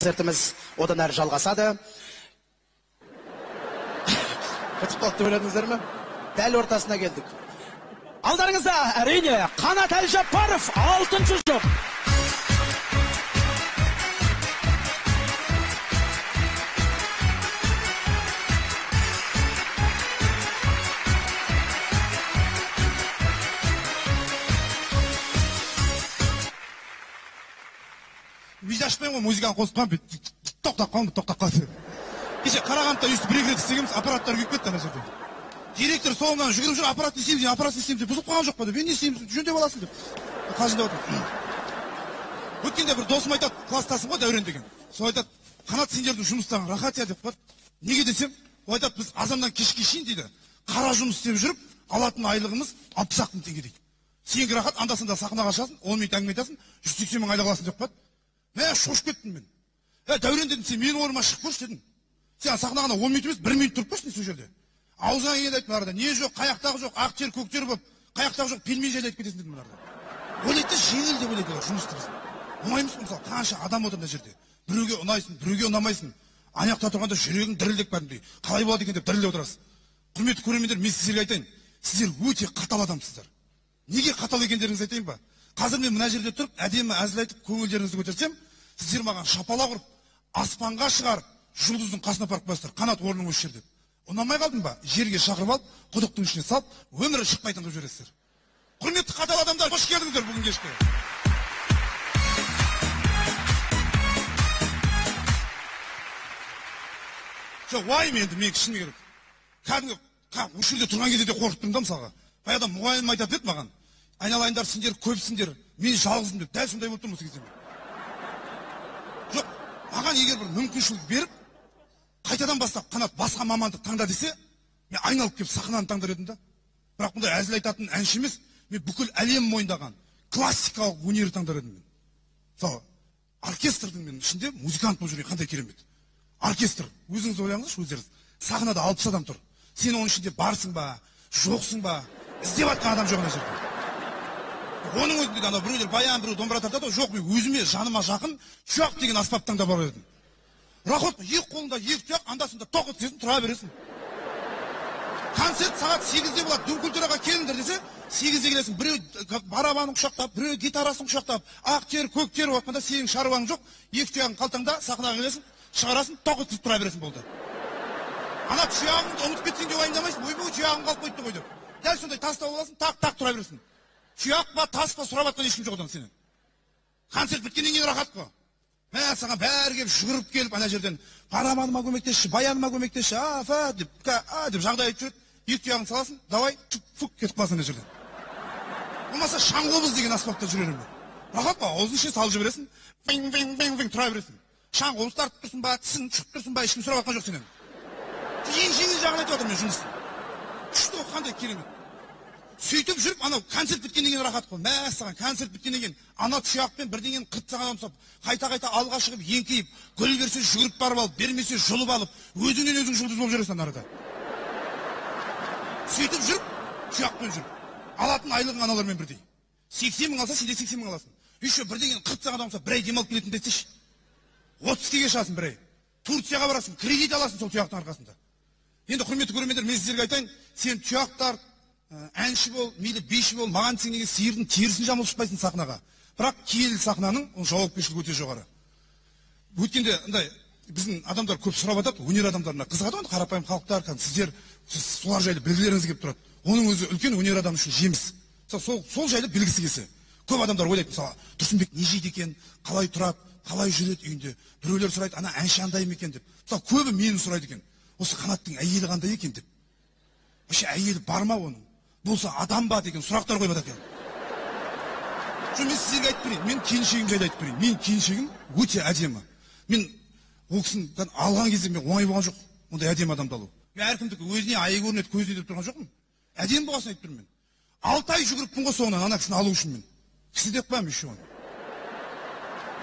концертіміз одан әрі жалғасады. Бітіп қалды деп ойладыңыздар ма? Дәл ортасына келдік. Алдарыңызда әрине Қанат Әлжаппаров, 6-шы жұп. Визашпен музыканы қосып қойып, тоқтап қалды. Кеше Қарағандыда өйстіп бір-екі рет істегенбіз, аппараттар күйіп кетті ана жерде. Директор соңынан жүгіріп жүр, аппарат істейміз деп, бұзып қалған жоқ па деп, мен не істейміз, жөндеп аласың деп. Қалжыңдап отыр. Өткенде бір досым айтады, класстасым ғой Дәурен деген. Сол айтады, Қанат сендердің жұмыстарың рахат я деп қояды. Неге десем, ол айтады, біз азаннан кешке шейін дейді, қара жұмыс істеп жүріп, алатын айлығымыз 60 мың теңге дейді. Сенің рахат, анда-санда сахнаға шығасың, 10 минут әңгіме айтасың, 180 мың айлық аласың деп қояды. Мен шошып кеттім мен. Дәурен дедім, сен менің орныма шығып көрші дедім. Сен сахнағана 10 минут емес, 1 минут тұрып көрші сол жерде. Аузына келгенде айтып арада, не жоқ, қаяқтағы жоқ, ақ жер, көк жер болып, қаяқтағы жоқ, пельмен жайлап кетесің дедім арада. Ойлайды, жеңіл деп ойлайды жұмысты біз. Оңаймыз мысалы, қанша адам отыр мына жерде. Біреуге ұнайсың, біреуге ұнамайсың. Аяқта тұрғанда жүрегің дірілдеп кәдімгідей, қалай болады екен деп дірілдеп отырасыз. Құрметті көрермендер, мен сіздерге айтайын, сіздер өте қатал адамсыздар. Неге қатал екендеріңізді айтайын ба? Қазір мен мына жерде тұрып, әдемі әзіл айтып, көңілдеріңізді көтерсем, сіздер маған шапалақ ұрып, аспанға шығарып, жұлдыздың қасына апарып қойсыздар, Қанат орның осы жерде. Ұнамай қалдың ба? Жерге шақырып алып, құдықтың ішіне салып, өмірі шықпайтын қылып жібересіздер. Құрметті қатал адамдар, қош келдіңіздер бүгін кешке. Жоқ, уайым енді мен кішіне керек. Кәдімгі осы жерде тұрған кезде де қорқыттым да мысалға. Баяғыда мұғалім айтады еді маған. Айналайындар, сендер көпсіңдер, мен жалғызым деп, дәл сондай болып тұрмын осы кезде. Жоқ, маған егер бір мүмкіншілік беріп, қайтадан бастап Қанат басқа мамандық таңда десе, мен айналып келіп сахнаны таңдар едім да. Бірақ мұндай әзіл айтатын әнші емес, мен бүкіл әлем мойындаған классикалық өнер таңдар едім мен. Мысалы, оркестрдің мен ішінде музыкант болып жүрген қандай керемет. Оркестр, өзіңіз ойлаңызшы өздеріңіз. Сахнада 60 адам тұр. Сен оның ішінде барсың ба, жоқсың ба, іздеп жатқан адам жоқ ана жерде. Оның өзінде де біреулер баян, біреу домбыра тартады, жоқ, мен өзіме жаныма жақын тұяқ деген аспап таңдап бар едім. Рахот, екі қолында екі тұяқ, анда-санда тоқ еткізесің, тұра бересің. Концерт сағат 8-де болады, дөңкөлтөраға келіңдер десе, 8-де келесің, біреу барабанын құшақтап, біреу гитарасын құшақтап, ақ тер, көк тер отқанда сенің шаруаң жоқ, екі тұяғың қалтаңда, сахнаға келесің, шығарасың, тоқ еткізіп тұра бересің болды. Ана тұяғыңды ұмытып кетсең деп уайымдамайсың, ойбай тұяғың қалып қойды ғой деп. Дәл сондай тастап аласың, тақ тұра бересің. Тұяқ па, тас па сұрап жатқан ешкім жоқ одан сенен. Концерт біткеннен кейін рахат қой. Мә саған бәрі келіп жүгіріп келіп ана жерден барабаныма көмектесші, баяныма көмектесші, деп жағдай айтып жүреді. Екі тұяғын саласың, давай, фук кетіп қаласың ана жерден. Болмаса шаңқобыз деген аспапта жүрерім мен. Рахат па, аузын ішіне салып жібересің, бing тұра бересің. Шаңқобыз тартып тұрсың ба, тісің шығып тұрсың ба, ешкім сұрап жатқан жоқ сенен. Ең жеңіл жағын айтып отырмын мен жұмысты. Күшті қандай керемет. Сөйтіп жүріп, анау концерт біткеннен кейін рахат қой. Мә саған концерт біткеннен кейін ана тұяқпен бірдеңені қыртсаң адам ұстап, қайта алға шығып, еңкейіп, гүл берсе жүгіріп барып алып, бермесе жұлып алып, өзіңнен өзің жұлдыз болып жүресің арада. Сөйтіп жүріп, тұяқпен жүріп, алатын айлығың аналармен бірдей. 80 мың алса, сенде 80 мың аласың. Еще бірдеңені қыртсаң адам ұстап, бір ай демалып келетін десеші. 30-ге шығасың бір ай. Турцияға барасың, кредит аласың сол тұяқтың арқасында. Енді құрметті көрермендер, мен сіздерге айтайын, сен тұяқтар әнші бол, мейлі биші бол, маған десең неге сиырдың терісін жамылып шықпайсың сахнаға. Бірақ киелі сахнаның жауапкершілігі өте жоғары. Өткенде андай біздің адамдар көп сұрап жатады, өнер адамдарына қызығады ғой, қарапайым халықтар, сіздер солар жайлы білгілеріңіз келіп тұрады. Оның өзі үлкен өнер адамы үшін жеміс. Сол жайлы білгісі келсе. Көп адамдар ойлайды, мысалы, Тұрсынбек не жейді екен, қалай тұрады, қалай жүреді үйінде. Біреулер сұрайды, ана әнші андай ма екен деп. Мысалы, көбі мені сұрайды екен. Осы Қанаттың әйелі қандай екен деп. Вообще әйелі бар ма оның? Болса адам ба деген сұрақтар қойып жатыр екен. Мен сіздерге айтып берейін, мен келіншегім жайлы айтып берейін. Мен келіншегім өте әдемі. Мен ол кісіні алған кезде мен оңай болған жоқ, ондай әдемі адамды алу. Мен әркімдікі өзіне айы көрінеді, көзіне деп тұрған жоқпын. Әдемі болғасын айтып тұрмын мен. 6 ай жүгіріппін ғой соңынан ана кісіні алу үшін мен. Кісі деп қоямын еще оны.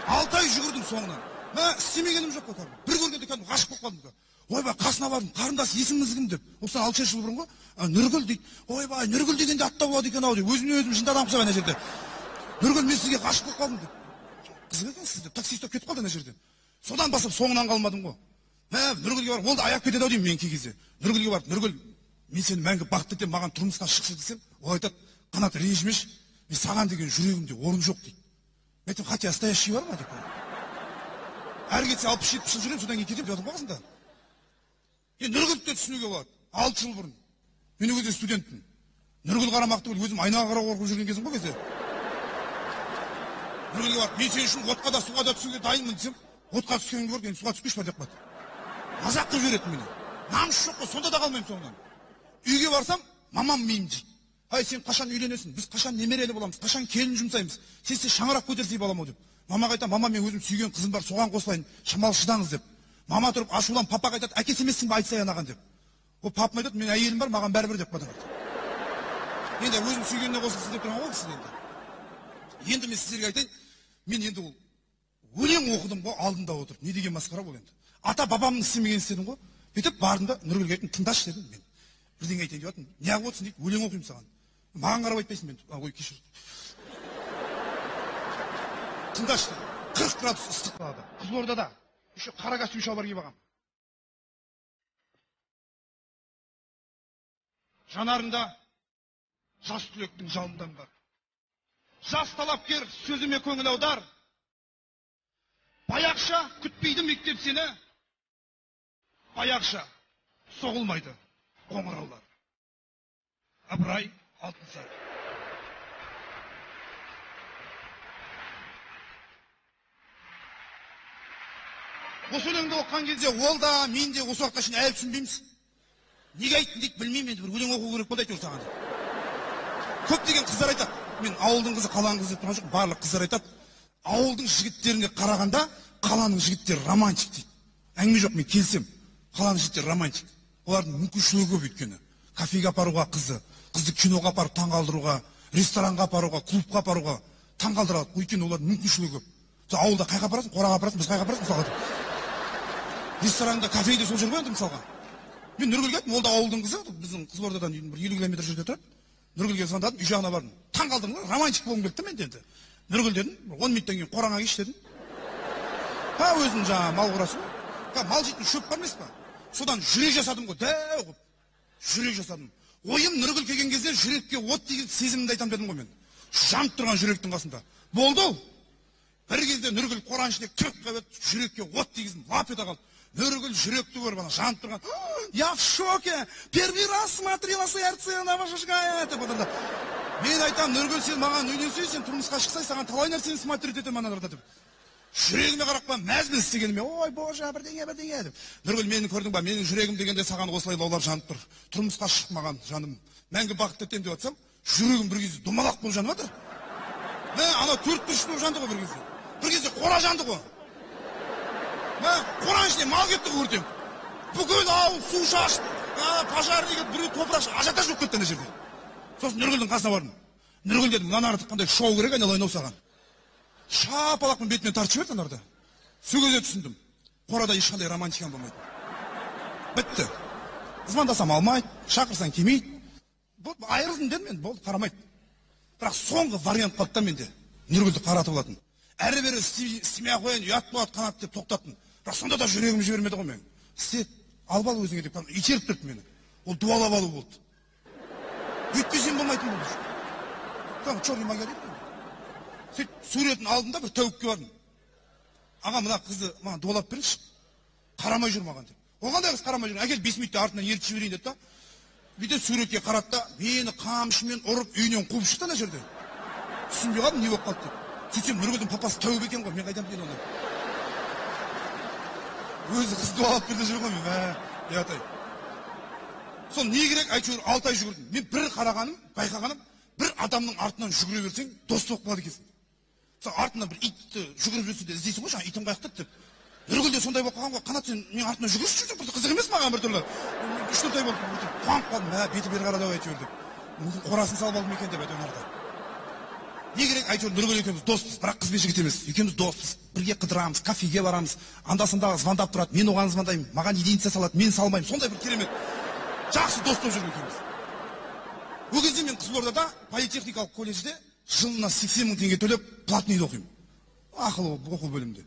6 ай жүгірдім соңынан. Мен істемегенім жоқ қой. Бір көргенде кәдімгі ғашық болып қалдым. Ойбай, қасына бардым, қарындас, есіміңіз кім деп. Осыдан 6 жыл бұрын ғой, Нұргүл дейді. Ойбай, Нұргүл дегенде аттау болады екен ау деп. Өзіме өзім жынды адам құсап ана жерде. Нұргүл, мен сізге ғашық болып қалдым деп. Қызық екен сіз деп, таксист болып кетіп қалды ана жерден. Содан басып соңынан қалмадым ғой. Нұргүлге барып, ол да аяп кетеді ау деймін мен кей кезде. Нұргүлге барып, Нұргүл, мен сені мәңгі бақытты етемін, маған тұрмысқа шықшы десем, ол айтады, Қанат ренжімеші, мен саған деген жүрегімде орын жоқ дейді. Мен айтамын, хотя настоящий бар ма деп. Әрі кетсе 60-70 жыл жүремін, содан кейін кетемін деп жатырмын қасында. Нұргүлді де түсінуге болады. 6 жыл бұрын. Мен ол кезде студентпін. Нұргүл қарамақты өзім айнаға қарап қорқып жүрген кезім ғой кезде. Нұргүлге барып, мен сен үшін отқа да суға да түсуге дайынмын десем, отқа түскенге көріп, суға түспеші па деп қойды. Мазақ қылып жіберетін мені. Намыс жоқ қой, сонда да қалмаймын соңынан. Үйге барсам, мамам мейім дейді. Ай, сен қашан үйленесің? Біз қашан немерелі боламыз? Қашан келін жұмсаймыз? Сен шаңырақ көтерсей балам деп. Мамаға айтам, мама, мен өзім сүйген қызым бар, соған қосылайын, шамалы шыдаңыз деп. Мама тұрып ашулан, папаға айтады, әкесі емессің ба айтсай анаған деп. Ол папам айтады, мен әйелім бар, маған бәрібір деп қойды. Енді өзім сүйгеніне қосылсын деп тұрған ғой сіз енді. Енді мен сіздерге айтайын, мен енді ол өлең оқыдым ғой, алдында отырып. Не деген масқара бұл енді. Ата бабамның істемегенін істедім ғой. Бүйтіп бардым да Нұргүлге айттым, тыңдашы дедім мен. Бірдеңе айтайын деп жатырмын. Неғып отырсың дейді, өлең оқимын саған. Маған қарап айтпайсың мен. Ой, кешір. Тыңдашы дедім. 40 градус ыстық қалады. Қызылордада. Еще қара костюм шалбар киіп алғам. Жанарында жас түлектің жалындан бар. Жас талапкер сөзіме көңіл аудар. Баяқша күтпейді мектеп сені. Баяқша соғылмайды қоңыраулар. Абырай Алтынсарин. Осы өлеңді оққан кезде ол да мен де осы уақытқа шейін әлі түсінбейміз. Неге айттың дейді, білмеймін енді, бір өлең оқу керек болды әйтеуір саған. Көптеген қыздар айтады, мен ауылдың қызы, қаланың қызы деп тұрған жоқ, барлық қыздар айтады, ауылдың жігіттеріне қарағанда қаланың жігіттері романтик дейді. Әңгіме жоқ, мен келсем, қаланың жігіттері романтик. Олардың мүмкіншілігі көп өйткені. Кафеге апаруға қызды киноға апарып таңғалдыруға, ресторанға апаруға, клубқа апаруға таңғалдырады. Өйткені олардың мүмкіншілігі көп. Ауылда қайға апарасың, қораға апарасың, біз қайға апарасың мысалға. Ресторанда, кафеде сол жүр ғой енді мысалға. Мен Нұргүлге айттым, ол да ауылдың қызы, біздің Қызылордадан 50 километр жерде тұрады. Нұргүлге звондадым, үй жағына бардым. Таңғалдым ғой, романтик болғым келді мен енді. Нұргүл дедім, 10 минуттан кейін қораңа келші дедім. Өзің жаңа мал құрасың ғой. Мал жейтін шөп бар емес па? Содан жүрек жасадым ғой, дәу қып. Жүрек жасадым. Ойым Нұргүл келген кезде жүрекке от деген сезімімді айтам дедім ғой мен. Жанып тұрған жүректің қасында. Болды ол. Бір кезде Нұргүл қораның ішіне кіріп қалып, жүрекке от дегізім лап ете қалды. Нұргүл жүректі көріп ана жанып тұрған. Я в шоке. Первый раз смотрела сердце на вожжгая. Мен айтам, Нұргүл, сен маған үйленсей, сен тұрмысқа шықсай, саған талай нәрсені смотреть етем аналарда деп. Жүрегіме қарап па, мәз-мәз істегеніме, ой, боже, бірдеңе деп. Нұргүл, мені көрдің ба, менің жүрегім дегенде саған осылай лаулап жанып тұр. Тұрмысқа шықмаған жаным. Мәңгі бақытты етем деп атсам, жүрегім бір кезде домалақ болып жанып жатыр. Ана 4-5 болып жанды ғой бір кезде. Бір кезде қора жанды ғой. Қораның ішіне мал кетті ғой өртем. Бүкіл ауыл су шашып, пожарный келіп, біреу топырақ ажиотаж болып кетті ана жерде. Сосын Нұргүлдің қасына бардым. Нұргүл дедім, мынаны артық қандай шоу керек, айналайын саған. Шапалақпен бетімен тартып жіберді анарда. Сол кезде түсіндім. Қорада ешқандай романтикам болмайды. Бітті. Звондасам алмайды, шақырсаң келмейді. Айырылдым дедім мен, болды, қарамайды. Бірақ соңғы вариант қалды да менде. Нұргүлді қаратып алатын. Әрі-бері істемей ақ қояйын, ұят болады Қанат деп тоқтаттым. Бірақ сонда да жүрегім жібермеді ғой мен. Істе, алып ал өзіңе деп итеріп тұрды мені. Ол дуалап алу болды. Өйтпесем болмайтын болды. Там черный магия дейді. Сөйтіп суретін алдым да бір тәуіпке бардым. Аға, мына қызды маған дуалап беріңізші. Қарамай жүр маған деп. Оған да қыз қарамай жүр. Әкел 5 минутта артынан ертіп жіберейін деді да. Бүйтіп суретке қарады да, мені қамшымен ұрып үйінен қуып шықты ана жерде. Түсінбей қалдым, не болып қалды деп. Сөйтсем Нұргүлдің папасы тәуіп екен ғой, мен қайдан білейін оны. Өзі қыз дуалап берді жүр ғой мен. Ятай. Сол не керек, әйтеуір 6 ай жүгірдім. Мен бір қарағаным, байқағаным, бір адамның артынан жүгіре берсең, дос болып қалады екенсің. Сол артынан бір итті жүгіріп жүрсе де іздейсің ғой, жаңа итім қаяқтады деп. Нұргүл де сондай болып қалған ғой, Қанат сен менің артынан жүгірші жүрсің, бір қызық емес маған біртүрлі. 3-4 ай болды, қуанып қалдым, беті бері қарады ау әйтеуір деп. Мүмкін қорасын салып алдым екен деп әйтеуір нарда. Не керек, әйтеуір Нұргүл екеуміз доспыз, бірақ қыз бен жігіт емес. Екеуміз доспыз, бірге қыдырамыз, кафеге барамыз, анда-санда звондап тұрады, мен оған звондаймын, маған единица салады, мен салмаймын, сондай бір керемет. Жақсы дос болып жүрген екеуміз. Ол кезде мен Қызылордада политехникалық колледжде жылына 80 000 теңге төлеп платныйда оқимын. Ақылы оқу бөлімінде.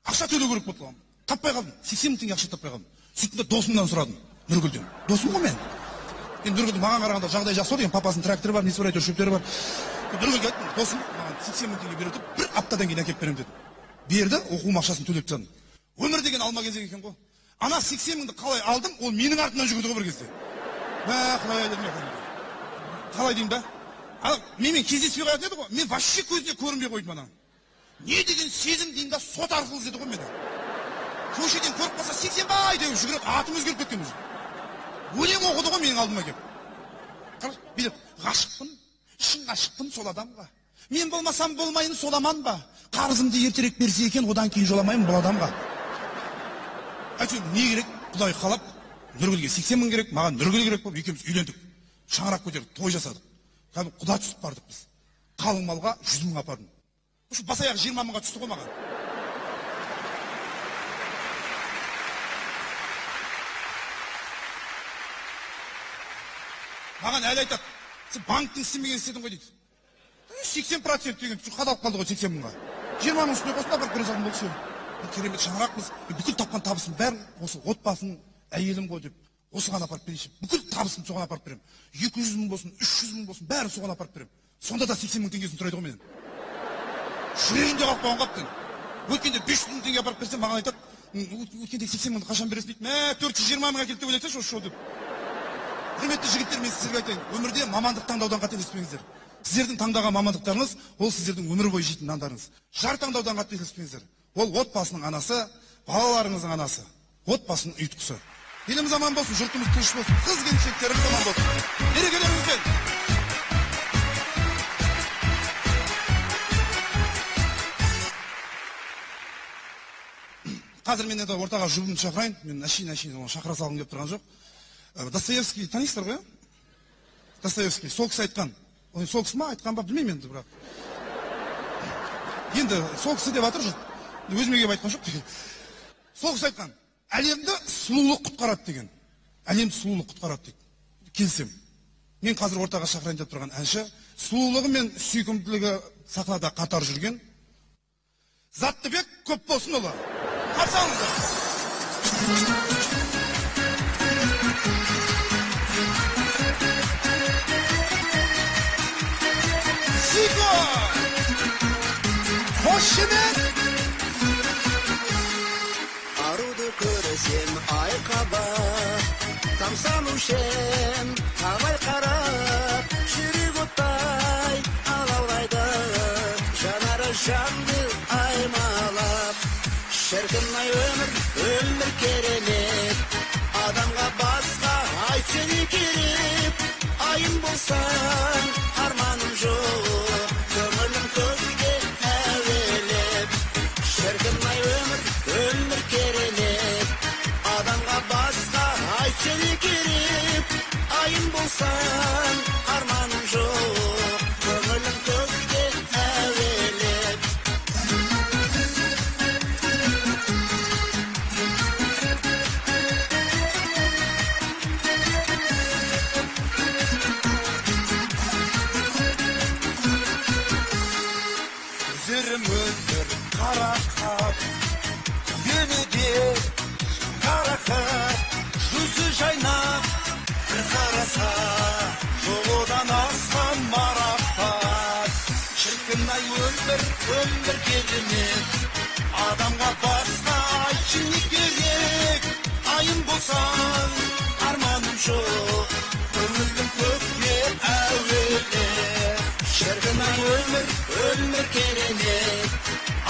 Ақша төлеу керек болды оған. Таппай қалдым. 80 мың теңге ақша таппай қалдым. сөйттім де досымнан сұрадым. Нұргүлден. Досым ғой мен. Енді Нұргүл маған қарағанда жағдай жақсы ғой, папасының тракторы бар, несі бар, әйтеуір шөптері бар. Нұргүлге айттым, досым маған 80 мың теңге береді, бір аптадан кейін әкеліп беремін деді. Берді, оқуым ақшасын төлеп тастадым. Өмір деген алма кезек екен ғой. Ана 80 мыңды қалай алдым, ол менің артымнан жүгірді ғой бір кезде. Құдай дедім екен. Қалай деймін да? Менімен кездеспей қоятын еді ғой. Мен вообще көзіне көрінбей қойдым ана. Не деген сезім деймін да, сот арқылы іздеді ғой мені. Көшеден көріп қалса 80 бай деп жүгіріп, атым өзгеріп кеткен уже. Өлең оқыды ғой менің алдыма келіп. Қараш, билеп, ғашықпын, шын ғашықпын сол адамға. Мен болмасам болмайын сол аман ба? Қарызымды ертерек берсе екен, одан кейін жоламаймын бұл адамға. Әйтеуір не керек? Құдай қалап, Нұргүлге 80 мың керек, маған Нұргүл керек болып, екеуміз үйлендік. Шаңырақ көтеріп, той жасадық. Кәдімгі құда түсіп бардық біз. Қалың малға 100 мың апардым. Осы бас аяғы 20 мыңға түсті ғой маған. Маған әлі айтады, сен банктің істемеген істедің ғой дейді. 80% деген қадалып қалды ғой 80 мыңға. 20 мың үстіне қосып апарып бере салдым болды. Керемет шаңырақпыз. Бүкіл тапқан табысым бәрін осы отбасын, әйелім ғой деп осыған апарып берейінші. Бүкіл табысым соған апарып берем. 200 мың болсын, 300 мың болсын, бәрін соған апарып берем. Сонда да 80 мың теңгесін сұрайды ғой менен. Жүрегімде қалып қойған қаптың. Өткенде 500 мың теңге апарып берсем, маған айтады, өткенде 80 мыңды қашан бересің дейді. 420 мың әкелді деп ойлайтыншы осы шоу деп. Құрметті жігіттер, мен сіздерге айтайын, өмірде мамандық таңдаудан қателеспеңіздер. Сіздердің таңдаған мамандықтарыңыз, ол сіздердің өмір бойы жейтін нандарыңыз. Жар таңдаудан қателеспеңіздер. Ол отбасының анасы, балаларыңыздың анасы, отбасының ұйытқысы. Еліміз аман болсын, жұртымыз тыныш болсын, қыз келіншектеріміз аман болсын. Мерекелеріңізбен. Қазір мен енді ортаға жұбымды шақырайын. Мен әшейін шақыра салғым келіп тұрған жоқ. Достоевский танисыздар ғой? Достоевский, сол кісі айтқан. Сол кісі ма айтқан ба білмеймін енді, бірақ. Енді сол кісі деп жатыр жұрт. Өзіме келіп айтқан жоқ. Сол кісі айтқан. Әлемді сұлулық құтқарады деген. Әлемді сұлулық құтқарады дейді. Келсем. Мен қазір ортаға шақырайын деп тұрған әнші, сұлулығы мен сүйкімділігі сахнада қатар жүрген Заттыбек Көпбосынұлы. Қарсы алыңыздар. Сико! Қошемет! Аруды көресем айқаба, тамсанушем абай қарап, жүрек оттай алаулайды, жанары жанды аймалап. Шіркін-ай өмір керемет, адамға басқа айтшы не керек, айым болсаң арманым жоқ, көңілім көкке әуелеп. Шіркін-ай өмір керемет, адамға басқа айтшы не керек, айым болсаң арманым жоқ, көңілім көкке әуелеп. Көздерім өндір қарақат, өнеде қарақат, жүзі жайнап бір қараса, жоғыдан асқан марапат. Шіркін-ай өмір керемет, адамға басқа айтшы не керек, айым болсаң арманым жоқ, көңілім көкке әуелеп. Шіркін-ай өмір керемет,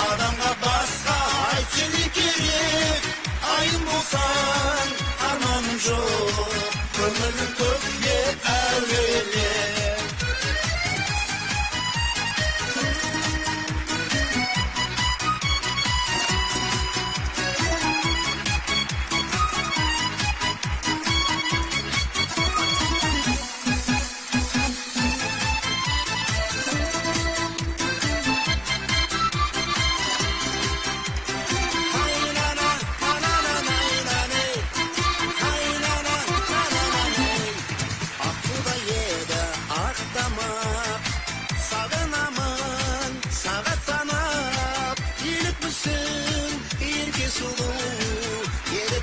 адамға басқа айтшы не керек, айым болсаң арманым жоқ, көңілім көкке әуелеп.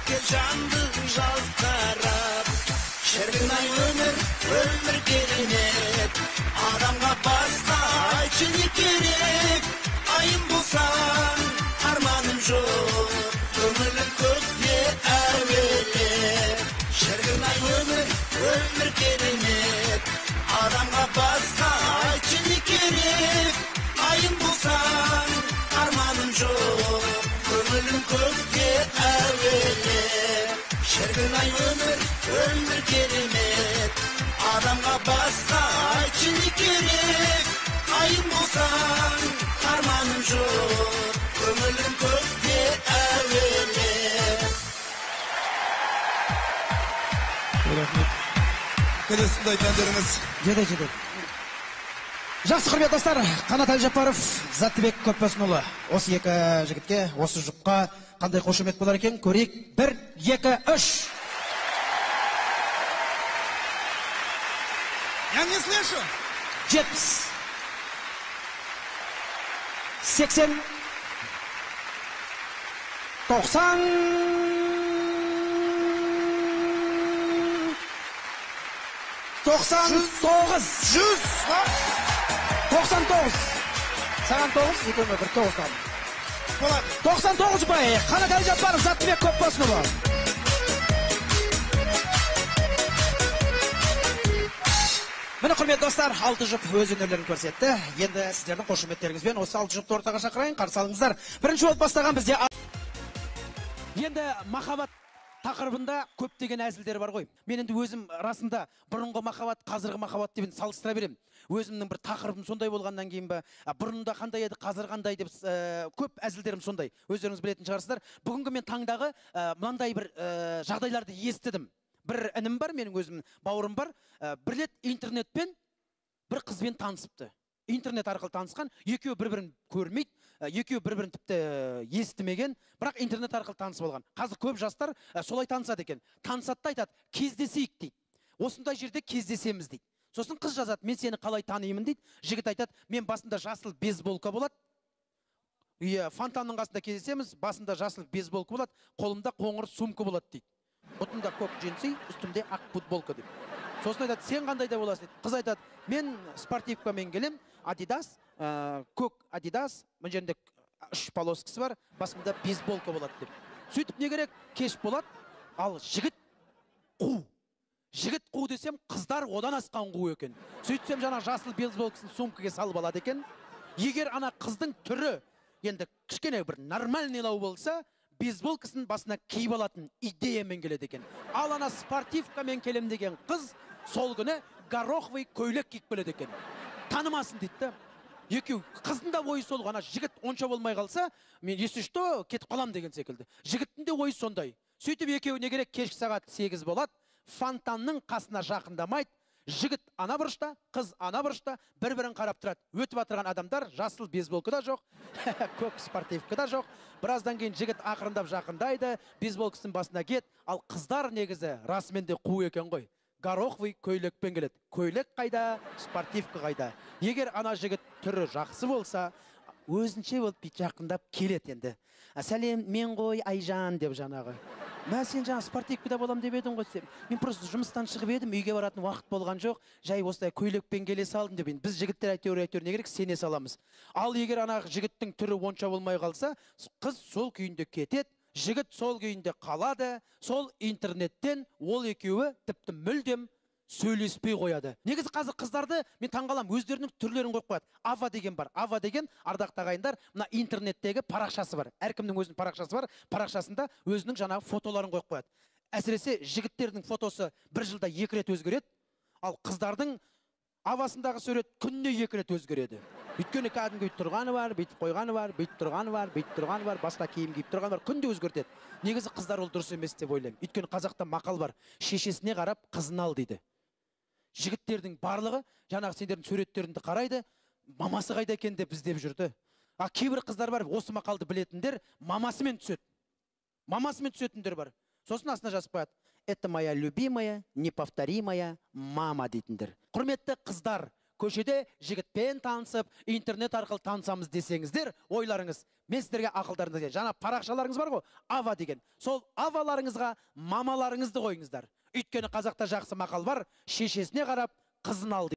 жүрекке жанды жалт қарап. Шіркін ай өмір керемет, адамға басқа айтшы не керек. Айым болсаң арманым жоқ, көңілім көкте әуелеп. Шіркін ай өмір керемет, адамға басқа айтшы не керек. Айым болсаң арманым жоқ, көңілім көкте әуелеп. Шіркін ай өмір керемет, адамға басқа айтшы не керек. Айым болсаң арманым жоқ, көңілім көкте әуелеп. Келесі тыңдайтын әндеріңіз. Жеді. Жақсы құрметті достар, Қанат Әлжапаров, Заттыбек Көпбосынұлы. Осы екі жігітке, осы жұпқа қандай қошемет болар екен? Көрейік. 1, 2, 3. Я не слышу. 70. 80. 90. 99. 100. 99. Саған 9, екеуіме бір 9 қалды. Болады. 99 ұпай. Қанат Әлжапаров, Заттыбек Көпбосынұлы. Міне құрметті достар, 6 жұп өз өнерлерін көрсетті. Енді сіздердің қошеметтеріңізбен осы 6 жұпты ортаға шақырайын, қарсы алыңыздар. Бірінші болып бастаған бізде. Енді махаббат тақырыбында көптеген әзілдер бар ғой. Мен енді өзім расында бұрынғы махаббат, қазіргі махаббат деп салыстыра берем. Өзімнің бір тақырыбым сондай болғаннан кейін ба, бұрында қандай еді, қазір қандай деп көп әзілдерім сондай. Өздеріңіз білетін шығарсыздар. Бүгінгі мен таңдағы мынандай бір жағдайларды естідім. Бір інім бар, менің өзім бауырым бар. Бір рет интернетпен бір қызбен танысыпты. Интернет арқылы танысқан, екеуі бір-бірін көрмейді, екеуі бір-бірін тіпті естімеген, бірақ интернет арқылы танысып алған. Қазір көп жастар солай танысады екен. Танысады да айтады, кездесейік дейді. Осындай жерде кездесеміз дейді. Сосын қыз жазады, мен сені қалай танимын дейді. Жігіт айтады, мен басында жасыл бейсболка болады. Фонтанның қасында кездесеміз, басында жасыл бейсболка болады, қолымда қоңыр сумка болады дейді. Бұтында көк джинсы, үстімде ақ футболка дейді. Сосын айтады, сен қандай да боласың дейді. Қыз айтады, мен спортивкамен келем, Адидас, көк Адидас, мына жерінде 3 полоскасы бар, басымда бейсболка болады деп. Сөйтіп не керек? Кеш болады, ал жігіт қу. Жігіт қу десем, қыздар одан асқан қу екен. Сөйтсем жаңа жасыл бейсболкасын сумкаға салып алады екен. Егер ана қыздың түрі енді кішкене бір нормальныйлау болса, бейсболкасын басына киіп алатын идеямен келеді екен. Ал ана спортивкамен келем деген қыз сол күні гороховый көйлек киіп келеді екен. Танымасын дейді. Екеу қыздың да ойы сол, ана жігіт онша болмай қалса, мен если что кетіп қалам деген секілді. Жігіттің де ойы сондай. Сөйтіп екеуі не керек, кешкі сағат 8 болады, фонтанның қасына жақындамайды. Жігіт ана бұрышта, қыз ана бұрышта, бір-бірін қарап тұрады. Өтіп отырған адамдар жасыл бейсболка да жоқ, көк спортивка да жоқ. Біраздан кейін жігіт ақырындап жақындайды, бейсболкасын басына кет, ал қыздар негізі расымен де қу екен ғой. Гороховый көйлекпен келеді. Көйлек қайда, спортивка қайда. Егер ана жігіт түрі жақсы болса, өзінше болып жақындап келеді енді. Сәлем, мен ғой Айжан деп жаңағы. Мә сен жаңа спортивкада болам деп едің ғой. Мен просто жұмыстан шығып едім, үйге баратын уақыт болған жоқ. Жай осылай көйлекпен келе салдым деп. Біз жігіттер әйтеуір не керек, сене саламыз. Ал егер ана жігіттің түрі онша болмай қалса, қыз сол күйінде кетеді, жігіт сол күйінде қалады, сол интернеттен ол екеуі тіпті мүлдем сөйлеспей қояды. Негізі қазір қыздарды мен таңғалам, өздерінің түрлерін қойып қояды. Ава деген бар. Ава деген ардақта ағайындар, мына интернеттегі парақшасы бар. Әркімнің өзінің парақшасы бар. Парақшасында өзінің жаңағы фотоларын қойып қояды. Әсіресе жігіттердің фотосы бір жылда 2 рет өзгереді, ал қыздардың авасындағы сурет күніне 2 рет өзгереді. Өйткені кәдімгі бүйтіп тұрғаны бар, бүйтіп қойғаны бар, бүйтіп тұрғаны бар, бүйтіп тұрғаны бар, басқа киім киіп тұрғаны бар, күнде өзгертеді. Негізі қыздар ол дұрыс емес деп ойлаймын. Өйткені қазақта мақал бар, шешесіне қарап қызын ал дейді. Жігіттердің барлығы жаңағы сендердің суреттеріңді қарайды, мамасы қайда екен деп іздеп жүрді. Кейбір қыздар бар, осы мақалды білетіндер, мамасымен түседі. Мамасымен түсетіндер бар. Сосын астына жазып қояды. Это моя любимая, неповторимая мама дейтіндер. Құрметті қыздар, көшеде жігітпен танысып, интернет арқылы танысамыз десеңіздер, ойларыңыз, мен сіздерге ақылдарыңызды берейін. Жаңа парақшаларыңыз бар ғой, ава деген. Сол аваларыңызға мамаларыңызды қойыңыздар. Өйткені қазақта жақсы мақал бар, шешесіне қарап қызын алды.